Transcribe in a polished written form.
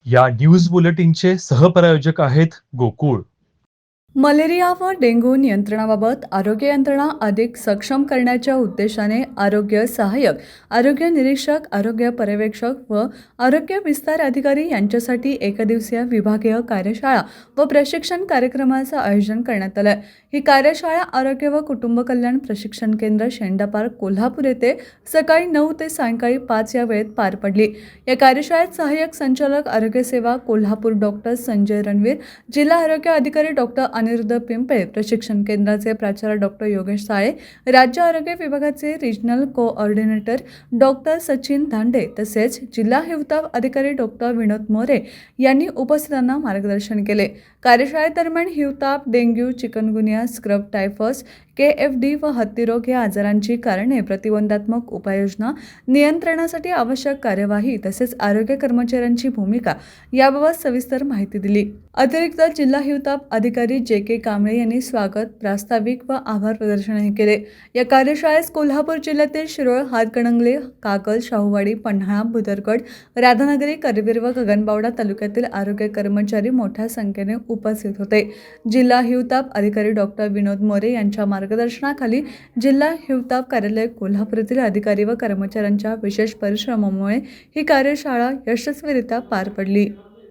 या न्यूज बुलेटिनचे सहप्रायोजक आहेत गोकुळ. मलेरिया व डेंग्यू नियंत्रणाबाबत आरोग्य यंत्रणा अधिक सक्षम करण्याच्या उद्देशाने आरोग्य सहाय्यक, आरोग्य निरीक्षक, आरोग्य पर्यवेक्षक व आरोग्य विस्तार अधिकारी यांच्यासाठी एकदिवसीय विभागीय कार्यशाळा व प्रशिक्षण कार्यक्रमाचं आयोजन करण्यात आलं. ही कार्यशाळा आरोग्य व कुटुंब कल्याण प्रशिक्षण केंद्र शेंडा पार्क कोल्हापूर येथे सकाळी 9 ते सायंकाळी 5 या वेळेत पार पडली. या कार्यशाळेत सहाय्यक संचालक आरोग्य सेवा कोल्हापूर डॉक्टर संजय रणवीर, जिल्हा आरोग्य अधिकारी डॉक्टर अनिरुद्ध पिंपळे, प्रशिक्षण केंद्राचे प्राचार्य डॉक्टर योगेश साळे, राज्य आरोग्य विभागाचे regional coordinator doctor Sachin Dhande तसेच जिल्हा हिवताप अधिकारी डॉक्टर विनोद मोरे यांनी उपस्थितांना मार्गदर्शन केले. कार्यशाळेदरम्यान हिवताप, dengue, chikungunya, scrub typhus, KFD व हत्तीरोग या आजारांची कारणे, प्रतिबंधात्मक उपाययोजना, नियंत्रणासाठी आवश्यक कार्यवाही तसेच आरोग्य कर्मचाऱ्यांची भूमिका याबाबत सविस्तर माहिती दिली. अतिरिक्त जिल्हा हिवताप अधिकारी JK कांबळे यांनी स्वागत, प्रास्ताविक व आभार प्रदर्शनही केले. या कार्यशाळेस कोल्हापूर जिल्ह्यातील शिरोळ, हातकणंगले, कागल, शाहूवाडी, पन्हाळा, भुदरगड, राधानगरी, करवीर व गगनबावडा तालुक्यातील आरोग्य कर्मचारी मोठ्या संख्येने उपस्थित होते. जिल्हा हिवताप अधिकारी डॉक्टर विनोद मोरे यांच्या मार्गदर्शनाखाली जिल्हा हिवताप कार्यालय कोल्हापूर येथील अधिकारी व कर्मचाऱ्यांच्या विशेष परिश्रमामुळे ही कार्यशाळा यशस्वीरित्या पार पडली.